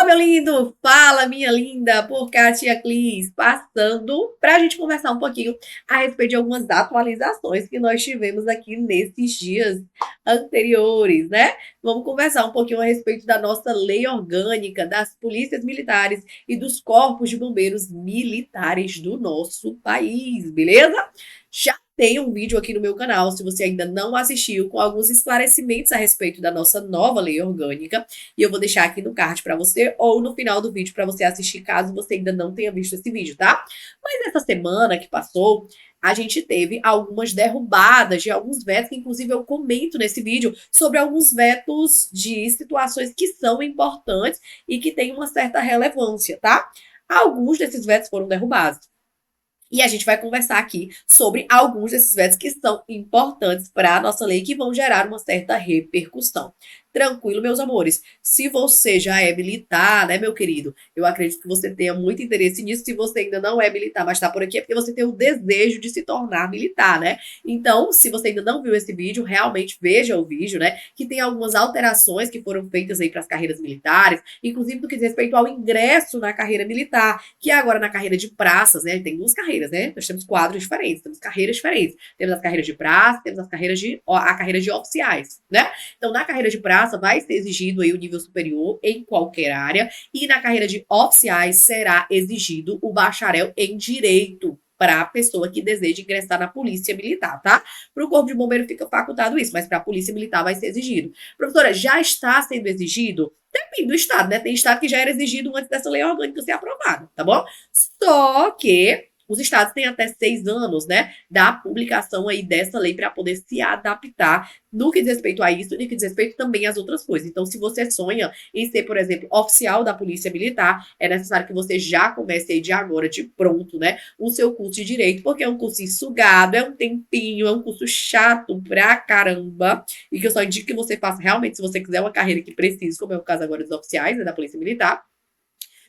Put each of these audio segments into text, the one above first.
meu lindo! Fala, minha linda! Por cá, tia Clis, passando para a gente conversar um pouquinho a respeito de algumas atualizações que nós tivemos aqui nesses dias anteriores, né? Vamos conversar um pouquinho a respeito da nossa lei orgânica das polícias militares e dos corpos de bombeiros militares do nosso país, beleza? Já tem um vídeo aqui no meu canal, se você ainda não assistiu, com alguns esclarecimentos a respeito da nossa nova lei orgânica. E eu vou deixar aqui no card para você ou no final do vídeo para você assistir, caso você ainda não tenha visto esse vídeo, tá? Mas essa semana que passou, a gente teve algumas derrubadas de alguns vetos, que inclusive eu comento nesse vídeo sobre alguns vetos de situações que são importantes e que têm uma certa relevância, tá? Alguns desses vetos foram derrubados. E a gente vai conversar aqui sobre alguns desses vetos que são importantes para a nossa lei, que vão gerar uma certa repercussão. Tranquilo, meus amores. Se você já é militar, né, meu querido? Eu acredito que você tenha muito interesse nisso. Se você ainda não é militar, mas está por aqui, é porque você tem o desejo de se tornar militar, né? Então, se você ainda não viu esse vídeo, realmente veja o vídeo, né? Que tem algumas alterações que foram feitas aí para as carreiras militares, inclusive no que diz respeito ao ingresso na carreira militar, que é agora na carreira de praças, né? Tem duas carreiras, né? Nós temos quadros diferentes, temos carreiras diferentes. Temos as carreiras de praça, temos as carreiras a carreira de oficiais, né? Então, na carreira de praça vai ser exigido aí o nível superior em qualquer área, e na carreira de oficiais será exigido o bacharel em direito para a pessoa que deseja ingressar na polícia militar, tá? Para o corpo de bombeiro fica facultado isso, mas para a polícia militar vai ser exigido. Professora, já está sendo exigido? Depende do estado, né? Tem estado que já era exigido antes dessa lei orgânica ser aprovada, tá bom? Só que os estados têm até 6 anos, né, da publicação aí dessa lei para poder se adaptar no que diz respeito a isso e no que diz respeito também às outras coisas. Então, se você sonha em ser, por exemplo, oficial da Polícia Militar, é necessário que você já comece aí de agora, de pronto, né, o seu curso de Direito, porque é um curso sugado, é um tempinho, é um curso chato pra caramba, e que eu só indico que você faça realmente se você quiser uma carreira que precise, como é o caso agora dos oficiais, né, da Polícia Militar.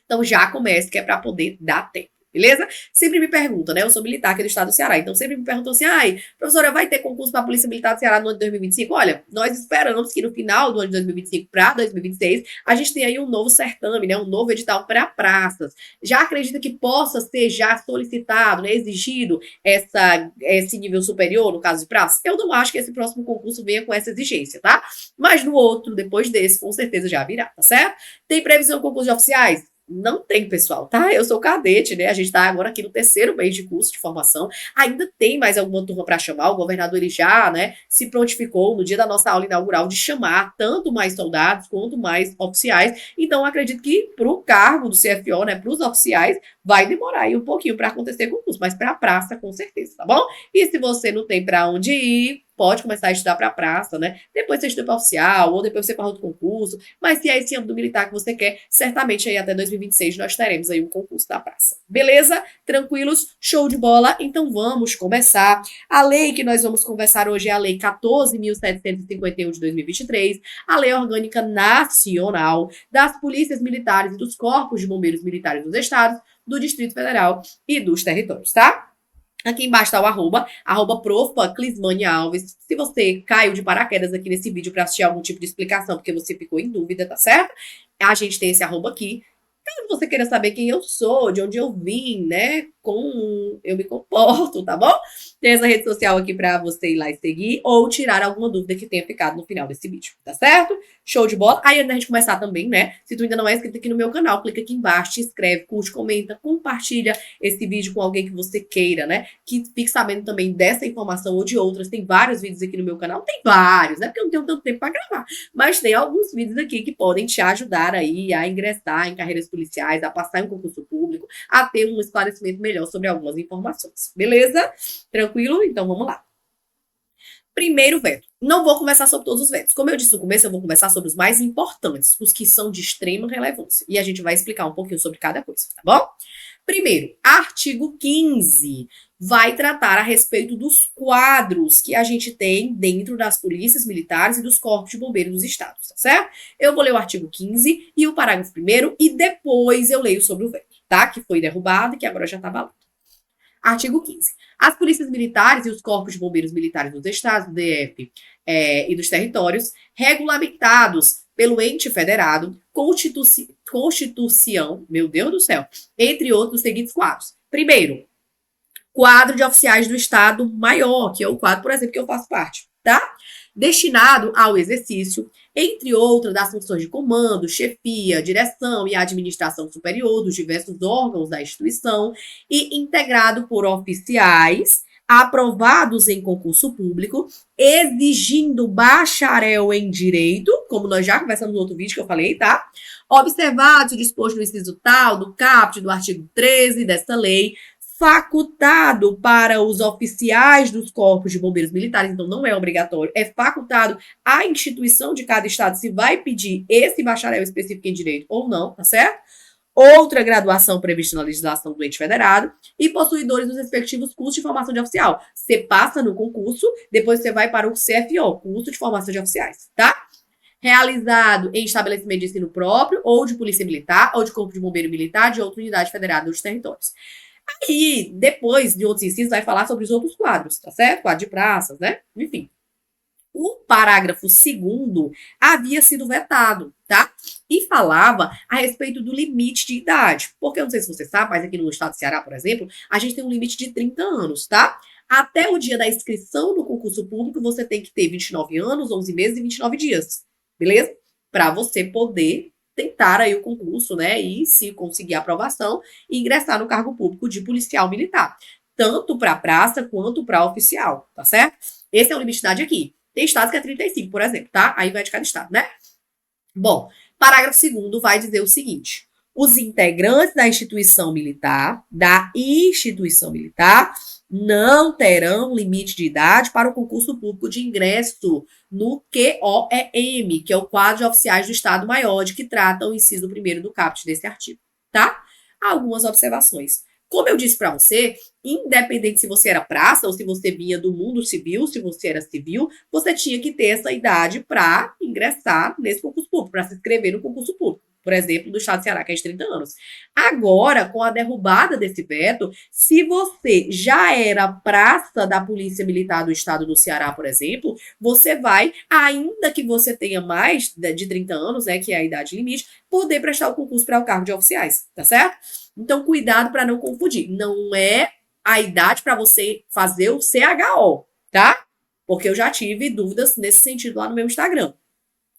Então, já comece, que é para poder dar tempo. Beleza? Sempre me perguntam, né? Eu sou militar aqui do estado do Ceará, então sempre me perguntam assim: ai, professora, vai ter concurso para a Polícia Militar do Ceará no ano de 2025? Olha, nós esperamos que no final do ano de 2025 para 2026 a gente tenha aí um novo certame, né? Um novo edital para praças. Já acredita que possa ser já solicitado, né? Exigido esse nível superior, no caso de praças? Eu não acho que esse próximo concurso venha com essa exigência, tá? Mas no outro, depois desse, com certeza já virá, tá certo? Tem previsão de concurso de oficiais? Não tem, pessoal, tá? Eu sou cadete, né? A gente tá agora aqui no terceiro mês de curso de formação. Ainda tem mais alguma turma para chamar. O governador, ele já, né, se prontificou no dia da nossa aula inaugural de chamar tanto mais soldados quanto mais oficiais. Então, acredito que para o cargo do CFO, né, para os oficiais, vai demorar aí um pouquinho para acontecer concurso, mas para a praça, com certeza, tá bom? E se você não tem para onde ir, pode começar a estudar para a praça, né? Depois você estuda para oficial, ou depois você para outro concurso. Mas se é esse âmbito militar que você quer, certamente aí até 2026 nós teremos aí um concurso da praça. Beleza? Tranquilos? Show de bola? Então vamos começar. A lei que nós vamos conversar hoje é a Lei 14.751 de 2023, a Lei Orgânica Nacional das Polícias Militares e dos Corpos de Bombeiros Militares dos Estados, do Distrito Federal e dos territórios, tá? Aqui embaixo está o arroba profa Clismânia Alves. Se você caiu de paraquedas aqui nesse vídeo para assistir algum tipo de explicação, porque você ficou em dúvida, tá certo? A gente tem esse arroba aqui. Caso você queira saber quem eu sou, de onde eu vim, né? Como eu me comporto, tá bom? Tem essa rede social aqui para você ir lá e seguir ou tirar alguma dúvida que tenha ficado no final desse vídeo, tá certo? Show de bola? Aí, antes da gente começar também, né? Se tu ainda não é inscrito aqui no meu canal, clica aqui embaixo, se inscreve, curte, comenta, compartilha esse vídeo com alguém que você queira, né? Que fique sabendo também dessa informação ou de outras. Tem vários vídeos aqui no meu canal. Tem vários, né? Porque eu não tenho tanto tempo para gravar. Mas tem alguns vídeos aqui que podem te ajudar aí a ingressar em carreiras policiais, a passar em um concurso público, a ter um esclarecimento melhor sobre algumas informações. Beleza? Tranquilo? Então vamos lá. Primeiro veto. Não vou conversar sobre todos os vetos. Como eu disse no começo, eu vou conversar sobre os mais importantes, os que são de extrema relevância. E a gente vai explicar um pouquinho sobre cada coisa, tá bom? Primeiro, artigo 15 vai tratar a respeito dos quadros que a gente tem dentro das polícias militares e dos corpos de bombeiros dos estados, tá certo? Eu vou ler o artigo 15 e o parágrafo 1º e depois eu leio sobre o veto, tá? Que foi derrubado e que agora já está valendo. Artigo 15. As polícias militares e os corpos de bombeiros militares dos estados, do DF, e dos territórios, regulamentados pelo ente federado, Constituição, meu Deus do céu, entre outros os seguintes quadros. Primeiro, quadro de oficiais do Estado Maior, que é o quadro, por exemplo, que eu faço parte, tá? Destinado ao exercício, entre outras, das funções de comando, chefia, direção e administração superior dos diversos órgãos da instituição e integrado por oficiais aprovados em concurso público, exigindo bacharel em direito, como nós já conversamos no outro vídeo que eu falei, tá? Observado o disposto no inciso tal do caput do artigo 13 desta lei, facultado para os oficiais dos corpos de bombeiros militares, então não é obrigatório, é facultado à instituição de cada estado se vai pedir esse bacharel específico em direito ou não, tá certo? Outra graduação prevista na legislação do ente federado e possuidores dos respectivos cursos de formação de oficial. Você passa no concurso, depois você vai para o CFO, curso de formação de oficiais, tá? Realizado em estabelecimento de ensino próprio, ou de polícia militar, ou de corpo de bombeiro militar, de outra unidade federada dos territórios. Aí, depois de outros incisos, vai falar sobre os outros quadros, tá certo? Quadro de praças, né? Enfim. O parágrafo 2º havia sido vetado, tá? E falava a respeito do limite de idade. Porque eu não sei se você sabe, mas aqui no estado do Ceará, por exemplo, a gente tem um limite de 30 anos, tá? Até o dia da inscrição no concurso público, você tem que ter 29 anos, 11 meses e 29 dias, beleza? Para você poder tentar aí o concurso, né? E se conseguir a aprovação, ingressar no cargo público de policial militar. Tanto para praça quanto para oficial, tá certo? Esse é o limite de idade aqui. Tem estados que é 35, por exemplo, tá? Aí vai de cada estado, né? Bom, parágrafo 2º vai dizer o seguinte: os integrantes da instituição militar, não terão limite de idade para o concurso público de ingresso no QOEM, que é o quadro de oficiais do Estado Maior, de que trata o inciso 1º do caput desse artigo, tá? Algumas observações. Como eu disse para você, independente se você era praça ou se você vinha do mundo civil, se você era civil, você tinha que ter essa idade para ingressar nesse concurso público, para se inscrever no concurso público. Por exemplo, do estado do Ceará, que é de 30 anos. Agora, com a derrubada desse veto, se você já era praça da Polícia Militar do estado do Ceará, por exemplo, você vai, ainda que você tenha mais de 30 anos, né, que é a idade limite, poder prestar o concurso para o cargo de oficiais, tá certo? Então, cuidado para não confundir. Não é a idade para você fazer o CHO, tá? Porque eu já tive dúvidas nesse sentido lá no meu Instagram.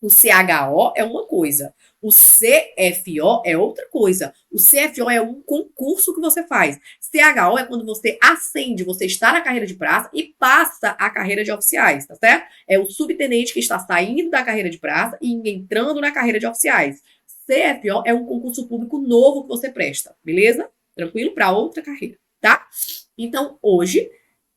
O CHO é uma coisa, o CFO é outra coisa. O CFO é um concurso que você faz. CHO é quando você ascende, você está na carreira de praça e passa a carreira de oficiais, tá certo? É o subtenente que está saindo da carreira de praça e entrando na carreira de oficiais. CFO é um concurso público novo que você presta, beleza? Tranquilo? Para outra carreira, tá? Então, hoje,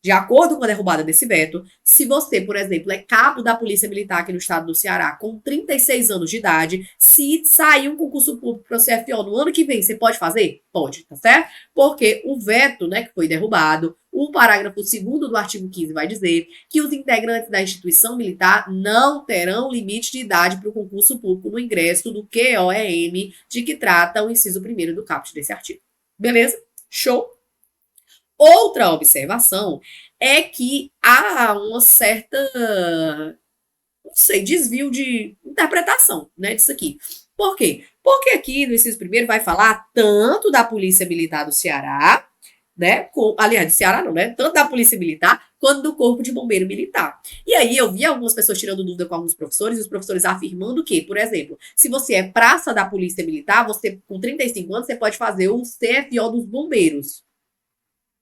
de acordo com a derrubada desse veto, se você, por exemplo, é cabo da Polícia Militar aqui no estado do Ceará com 36 anos de idade, se sair um concurso público para o CFO no ano que vem, você pode fazer? Pode, tá certo? Porque o veto, né, que foi derrubado, o parágrafo 2º do artigo 15 vai dizer que os integrantes da instituição militar não terão limite de idade para o concurso público no ingresso do QOEM, de que trata o inciso 1º do caput desse artigo. Beleza? Show? Outra observação é que há uma certa, não sei, desvio de interpretação, né, disso aqui. Por quê? Porque aqui no inciso 1º vai falar tanto da Polícia Militar do Ceará, né, aliás, do Ceará não, né, tanto da Polícia Militar quanto do Corpo de Bombeiro Militar. E aí eu vi algumas pessoas tirando dúvida com alguns professores, e os professores afirmando que, por exemplo, se você é praça da Polícia Militar, você com 35 anos, você pode fazer o CFO dos bombeiros.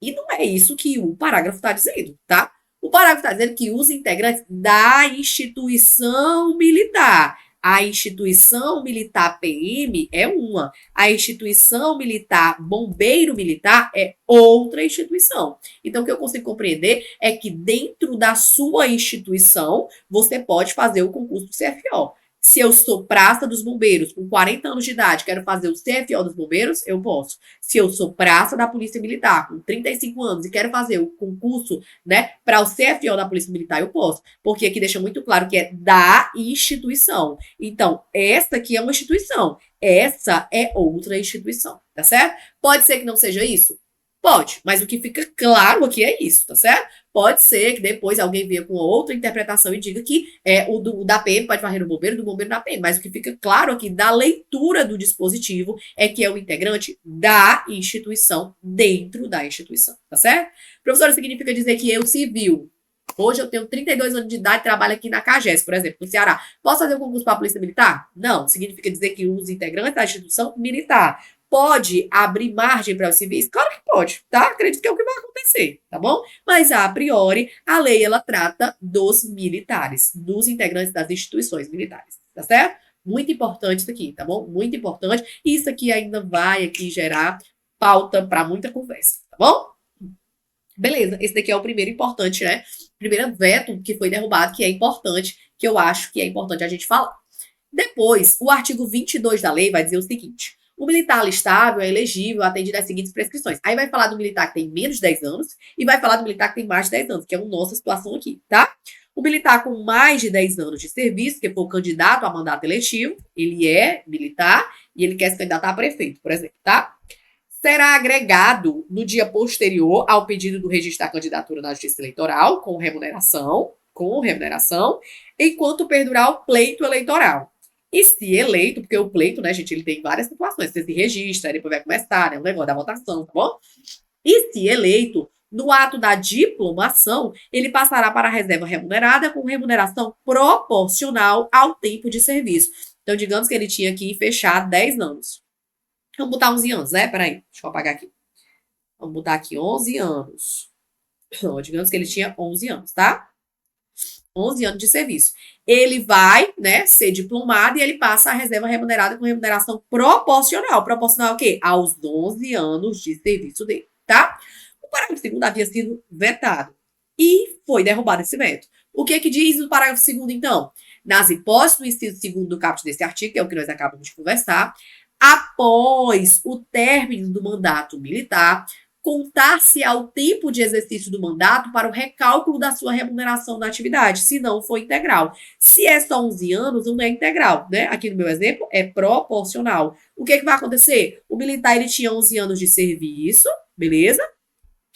E não é isso que o parágrafo está dizendo, tá? O parágrafo está dizendo que os integrantes da instituição militar. A instituição militar PM é uma. A instituição militar bombeiro militar é outra instituição. Então, o que eu consigo compreender é que dentro da sua instituição, você pode fazer o concurso do CFO. Se eu sou praça dos bombeiros com 40 anos de idade, quero fazer o CFO dos bombeiros, eu posso. Se eu sou praça da Polícia Militar com 35 anos e quero fazer o concurso, né, para o CFO da Polícia Militar, eu posso. Porque aqui deixa muito claro que é da instituição. Então, essa aqui é uma instituição, essa é outra instituição, tá certo? Pode ser que não seja isso? Pode, mas o que fica claro aqui é isso, tá certo? Pode ser que depois alguém venha com outra interpretação e diga que o da PM pode varrer o bombeiro, do bombeiro da PM, mas o que fica claro aqui da leitura do dispositivo é que é o integrante da instituição dentro da instituição, tá certo? Professora, significa dizer que eu, civil, hoje eu tenho 32 anos de idade, trabalho aqui na CAGES, por exemplo, no Ceará. Posso fazer um concurso para a Polícia Militar? Não. Significa dizer que os integrantes da instituição militar pode abrir margem para os civis? Claro que pode, tá? Acredito que é o que vai acontecer, tá bom? Mas, a priori, a lei, ela trata dos militares, dos integrantes das instituições militares, tá certo? Muito importante isso aqui, tá bom? Muito importante. Isso aqui ainda vai aqui gerar pauta para muita conversa, tá bom? Beleza, esse daqui é o primeiro importante, né? Primeiro veto que foi derrubado, que é importante, que eu acho que é importante a gente falar. Depois, o artigo 22 da lei vai dizer o seguinte: o militar alistável é elegível atendido às seguintes prescrições. Aí vai falar do militar que tem menos de 10 anos e vai falar do militar que tem mais de 10 anos, que é a nossa situação aqui, tá? O militar com mais de 10 anos de serviço, que for candidato a mandato eletivo, ele é militar e ele quer se candidatar a prefeito, por exemplo, tá? Será agregado no dia posterior ao pedido do registro da candidatura na Justiça Eleitoral, com remuneração, enquanto perdurar o pleito eleitoral. E se eleito, porque o pleito, né, gente, ele tem várias situações. Você se registra, depois vai começar, né, o negócio da votação, tá bom? E se eleito, no ato da diplomação, ele passará para a reserva remunerada com remuneração proporcional ao tempo de serviço. Então, digamos que ele tinha que fechar 10 anos. Vamos botar 11 anos, né? Peraí, deixa eu apagar aqui. Vamos botar aqui 11 anos. Digamos que ele tinha 11 anos, tá? 11 anos de serviço. Ele vai, né, ser diplomado e ele passa a reserva remunerada com remuneração proporcional. Proporcional ao quê? Aos 11 anos de serviço dele, tá? O parágrafo 2º havia sido vetado e foi derrubado esse veto. O que é que diz o parágrafo 2º, então? Nas hipóteses do inciso 2º do caput desse artigo, que é o que nós acabamos de conversar, após o término do mandato militar, contar-se ao tempo de exercício do mandato para o recálculo da sua remuneração na atividade, se não for integral. Se é só 11 anos, não é integral, né? Aqui no meu exemplo, é proporcional. O que vai acontecer? O militar, ele tinha 11 anos de serviço, beleza?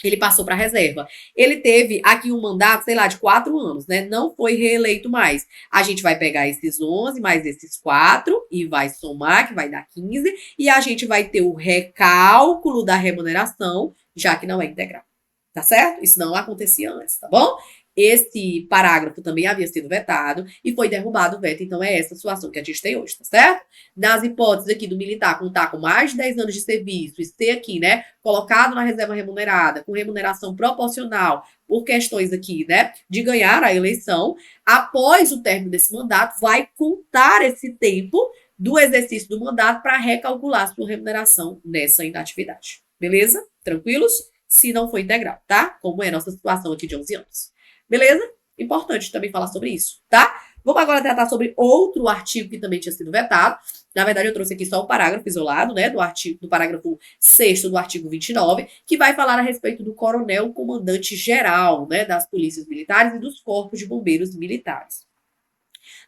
Ele passou para a reserva. Ele teve aqui um mandato, sei lá, de 4 anos, né? Não foi reeleito mais. A gente vai pegar esses 11 mais esses 4 e vai somar, que vai dar 15, e a gente vai ter o recálculo da remuneração, já que não é integral. Tá certo? Isso não acontecia antes, tá bom? Esse parágrafo também havia sido vetado e foi derrubado o veto, então é essa a situação que a gente tem hoje, tá certo? Nas hipóteses aqui do militar contar com mais de 10 anos de serviço e ser aqui, né, colocado na reserva remunerada, com remuneração proporcional, por questões aqui, né, de ganhar a eleição, após o término desse mandato, vai contar esse tempo do exercício do mandato para recalcular sua remuneração nessa inatividade. Beleza? Tranquilos? Se não for integral, tá? Como é a nossa situação aqui de 11 anos. Beleza? Importante também falar sobre isso, tá? Vamos agora tratar sobre outro artigo que também tinha sido vetado. Na verdade, eu trouxe aqui só o parágrafo isolado, né, do parágrafo 6º do artigo 29, que vai falar a respeito do coronel comandante geral, né, das polícias militares e dos corpos de bombeiros militares.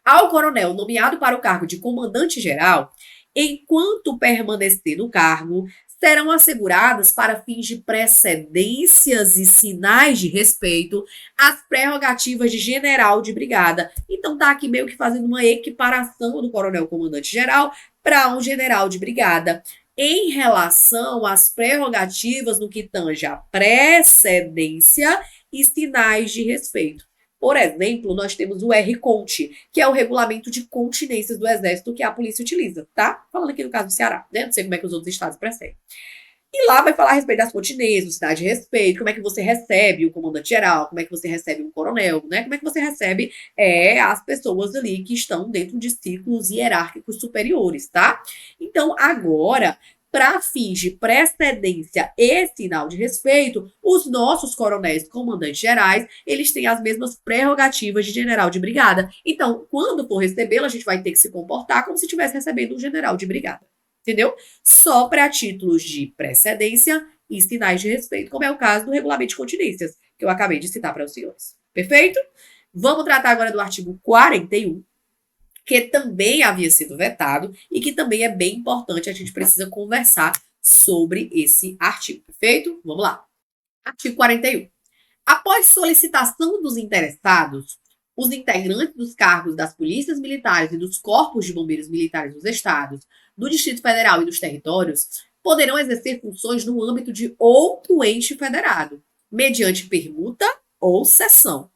Ao coronel nomeado para o cargo de comandante geral, enquanto permanecer no cargo, serão asseguradas, para fins de precedências e sinais de respeito, as prerrogativas de general de brigada. Então tá aqui meio que fazendo uma equiparação do coronel comandante geral para um general de brigada. Em relação às prerrogativas no que tange a precedência e sinais de respeito. Por exemplo, nós temos o R-Conte, que é o regulamento de continências do Exército que a polícia utiliza, tá? Falando aqui no caso do Ceará, né? Não sei como é que os outros estados percebem. E lá vai falar a respeito das continências, cidade de respeito, como é que você recebe o comandante-geral, como é que você recebe um coronel, né? Como é que você recebe as pessoas ali que estão dentro de ciclos hierárquicos superiores, tá? Então, agora, para fins de precedência e sinal de respeito, os nossos coronéis comandantes gerais, eles têm as mesmas prerrogativas de general de brigada. Então, quando for recebê-lo, a gente vai ter que se comportar como se estivesse recebendo um general de brigada. Entendeu? Só para títulos de precedência e sinais de respeito, como é o caso do regulamento de continências, que eu acabei de citar para os senhores. Perfeito? Vamos tratar agora do artigo 41, que também havia sido vetado e que também é bem importante, a gente precisa conversar sobre esse artigo, perfeito? Vamos lá. Artigo 41. Após solicitação dos interessados, os integrantes dos cargos das polícias militares e dos corpos de bombeiros militares dos estados, do Distrito Federal e dos territórios poderão exercer funções no âmbito de outro ente federado, mediante permuta ou cessão,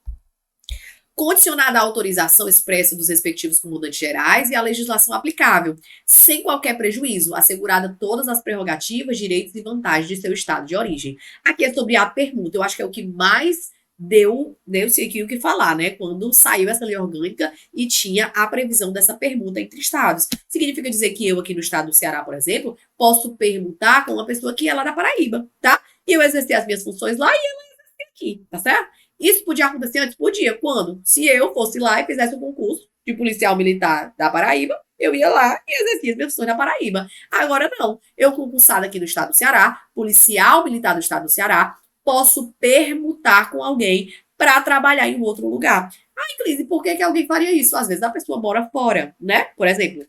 condicionada à autorização expressa dos respectivos comandantes gerais e à legislação aplicável, sem qualquer prejuízo, assegurada todas as prerrogativas, direitos e vantagens de seu estado de origem. Aqui é sobre a permuta, eu acho que é o que mais deu-se aqui o que falar, né? Quando saiu essa lei orgânica e tinha a previsão dessa permuta entre estados. Significa dizer que eu aqui no estado do Ceará, por exemplo, posso permutar com uma pessoa que é lá da Paraíba, tá? E eu exercer as minhas funções lá e ela exercer aqui, tá certo? Isso podia acontecer antes? Podia. Quando? Se eu fosse lá e fizesse um concurso de policial militar da Paraíba, eu ia lá e exercia as minhas funções na Paraíba. Agora não. Eu, concursada aqui no estado do Ceará, policial militar do estado do Ceará, posso permutar com alguém para trabalhar em outro lugar. Ah, Clíse, por que alguém faria isso? Às vezes a pessoa mora fora, né? Por exemplo,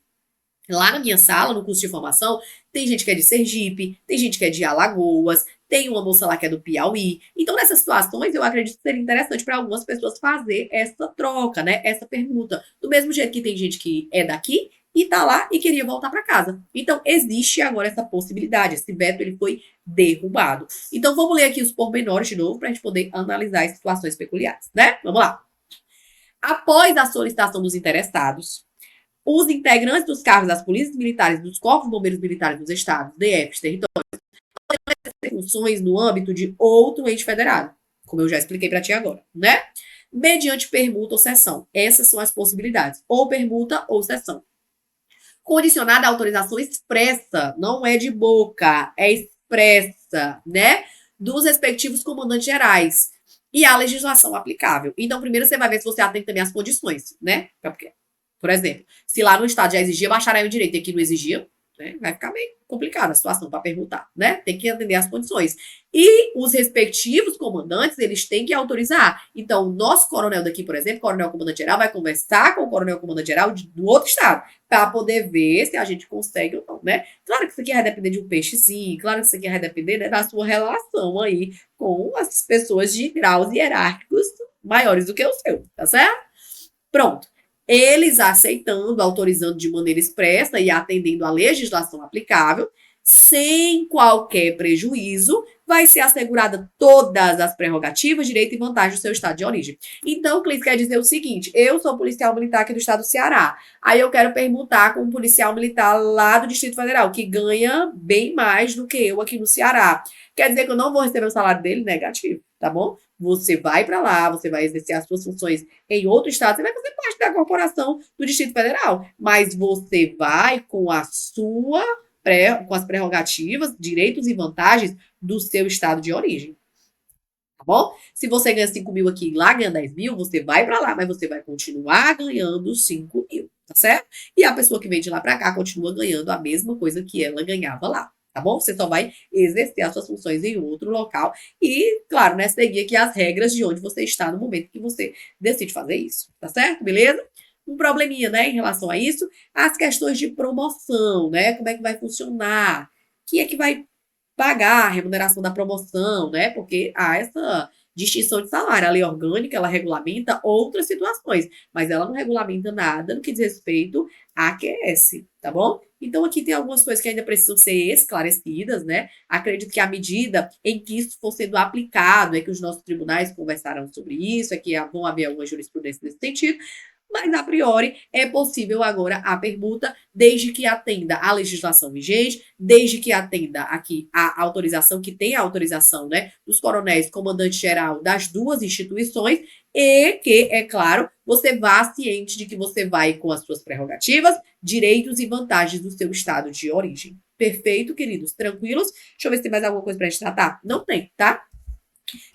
lá na minha sala, no curso de formação, tem gente que é de Sergipe, tem gente que é de Alagoas, tem uma moça lá que é do Piauí. Então, nessas situações, eu acredito que seria interessante para algumas pessoas fazer essa troca, né? Essa permuta. Do mesmo jeito que tem gente que é daqui e tá lá e queria voltar para casa. Então, existe agora essa possibilidade. Esse veto, ele foi derrubado. Então, vamos ler aqui os pormenores de novo para a gente poder analisar as situações peculiares, né? Vamos lá. Após a solicitação dos interessados, os integrantes dos cargos das polícias militares, dos corpos de bombeiros militares dos estados, DFs, territórios, podem exercer funções no âmbito de outro ente federado, como eu já expliquei para ti agora, né? Mediante permuta ou cessão. Essas são as possibilidades. Ou permuta ou cessão. Condicionada à autorização expressa, não é de boca, é expressa, né? Dos respectivos comandantes gerais e a legislação aplicável. Então, primeiro você vai ver se você atende também às condições, né? Por exemplo, se lá no estado já exigia bacharel em direito e aqui não exigia, né, vai ficar meio complicada a situação para perguntar, né? Tem que atender às condições. E os respectivos comandantes, eles têm que autorizar. Então, o nosso coronel daqui, por exemplo, coronel comandante geral, vai conversar com o coronel comandante geral do outro estado, para poder ver se a gente consegue ou não, né? Claro que isso aqui vai depender de um peixezinho, claro que isso aqui vai depender, né, da sua relação aí com as pessoas de graus hierárquicos maiores do que o seu, tá certo? Pronto. Eles aceitando, autorizando de maneira expressa e atendendo à legislação aplicável, sem qualquer prejuízo, vai ser assegurada todas as prerrogativas, direitos e vantagens do seu estado de origem. Então, Clis quer dizer o seguinte: eu sou policial militar aqui do estado do Ceará, aí eu quero permutar com um policial militar lá do Distrito Federal, que ganha bem mais do que eu aqui no Ceará. Quer dizer que eu não vou receber o salário dele negativo, tá bom? Você vai para lá, você vai exercer as suas funções em outro estado, você vai fazer parte da corporação do Distrito Federal, mas você vai com a sua com as prerrogativas, direitos e vantagens do seu estado de origem. Tá bom? Se você ganha 5 mil aqui e lá ganha 10 mil, você vai para lá, mas você vai continuar ganhando 5 mil, tá certo? E a pessoa que vem de lá para cá continua ganhando a mesma coisa que ela ganhava lá. Tá bom? Você só vai exercer as suas funções em outro local e, claro, né, seguir aqui as regras de onde você está no momento que você decide fazer isso, tá certo? Beleza? Um probleminha, né, em relação a isso, as questões de promoção, né? Como é que vai funcionar? Quem é que vai pagar a remuneração da promoção, né? Porque há essa distinção de salário. A lei orgânica, ela regulamenta outras situações, mas ela não regulamenta nada no que diz respeito à QS, tá bom? Então, aqui tem algumas coisas que ainda precisam ser esclarecidas, né? Acredito que à medida em que isso for sendo aplicado, é que os nossos tribunais conversarão sobre isso, é que vão haver alguma jurisprudência nesse sentido, mas a priori é possível agora a permuta, desde que atenda à legislação vigente, desde que atenda aqui a autorização, que tem a autorização, né, dos coronéis comandante-geral das duas instituições, e que, é claro, você vá ciente de que você vai com as suas prerrogativas, direitos e vantagens do seu estado de origem. Perfeito, queridos? Tranquilos? Deixa eu ver se tem mais alguma coisa pra gente tratar. Não tem, tá?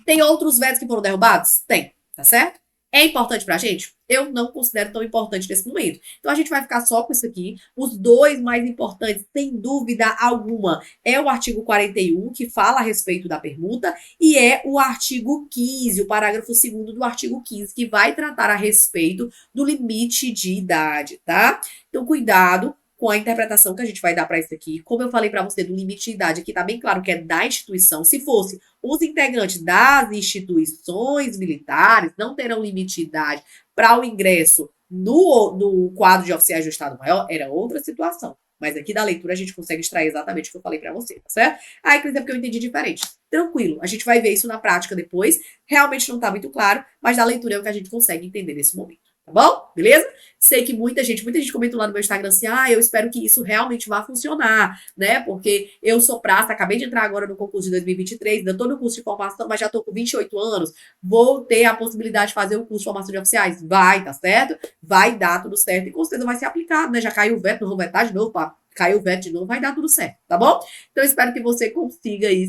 Tem outros vetos que foram derrubados? Tem, tá certo? É importante pra gente? Eu não considero tão importante nesse momento. Então, a gente vai ficar só com isso aqui. Os dois mais importantes, sem dúvida alguma, é o artigo 41, que fala a respeito da permuta, e é o artigo 15, o parágrafo 2º do artigo 15, que vai tratar a respeito do limite de idade, tá? Então, cuidado com a interpretação que a gente vai dar para isso aqui. Como eu falei para você do limite de idade, aqui tá bem claro que é da instituição. Se fosse os integrantes das instituições militares, não terão limite de idade para o ingresso no quadro de oficiais do Estado-Maior, era outra situação. Mas aqui da leitura a gente consegue extrair exatamente o que eu falei para você, tá certo? Ai, Cris, é porque eu entendi diferente. Tranquilo, a gente vai ver isso na prática depois. Realmente não tá muito claro, mas da leitura é o que a gente consegue entender nesse momento. Tá bom? Beleza? Sei que muita gente comentou lá no meu Instagram assim, eu espero que isso realmente vá funcionar, né? Porque eu sou praça, acabei de entrar agora no concurso de 2023, ainda tô no curso de formação, mas já tô com 28 anos, vou ter a possibilidade de fazer o curso de formação de oficiais? Vai, tá certo? Vai dar tudo certo e com certeza vai ser aplicado, né? Já caiu o veto, não vou vetar de novo, caiu o veto de novo, vai dar tudo certo, tá bom? Então, espero que você consiga aí,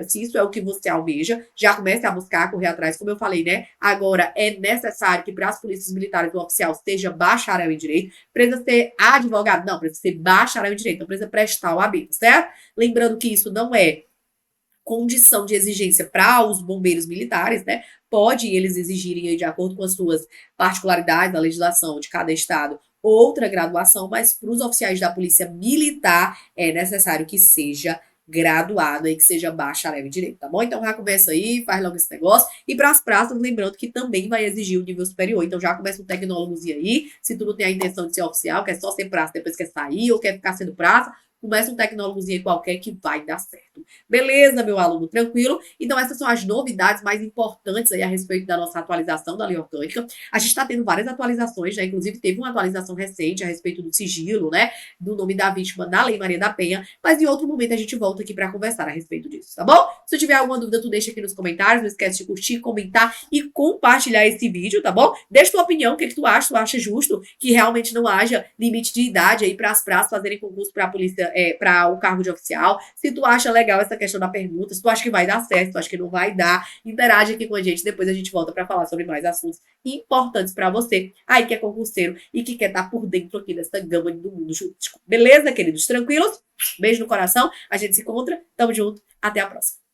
se isso é o que você almeja, já comece a buscar, correr atrás, como eu falei, né? Agora, é necessário que para as polícias militares o oficial seja bacharel em direito, precisa ser advogado, não, precisa ser bacharel em direito, não precisa prestar o AB, certo? Lembrando que isso não é condição de exigência para os bombeiros militares, né? Pode eles exigirem aí, de acordo com as suas particularidades da legislação de cada estado, outra graduação, mas para os oficiais da Polícia Militar é necessário que seja graduado e que seja bacharel em direito, tá bom? Então já começa aí, faz logo esse negócio. E para as praças, lembrando que também vai exigir o nível superior. Então já começa um tecnólogozinho aí. Se tu não tem a intenção de ser oficial, quer só ser praça, depois quer sair ou quer ficar sendo praça, começa um tecnólogozinho aí qualquer que vai dar certo. Beleza, meu aluno? Tranquilo? Então essas são as novidades mais importantes aí a respeito da nossa atualização da lei orgânica. A gente está tendo várias atualizações, né? Inclusive teve uma atualização recente a respeito do sigilo, né? Do nome da vítima na Lei Maria da Penha, mas em outro momento a gente volta aqui para conversar a respeito disso, tá bom? Se tiver alguma dúvida, tu deixa aqui nos comentários, não esquece de curtir, comentar e compartilhar esse vídeo, tá bom? Deixa tua opinião, o que tu acha? Tu acha justo que realmente não haja limite de idade aí para as praças fazerem concurso para a polícia, para o cargo de oficial? Se tu acha legal essa questão da pergunta, se tu acha que vai dar certo, se tu acha que não vai dar, interage aqui com a gente, depois a gente volta para falar sobre mais assuntos importantes para você, aí que é concurseiro e que quer estar por dentro aqui dessa gama do mundo jurídico. Beleza, queridos? Tranquilos? Beijo no coração, a gente se encontra, tamo junto, até a próxima.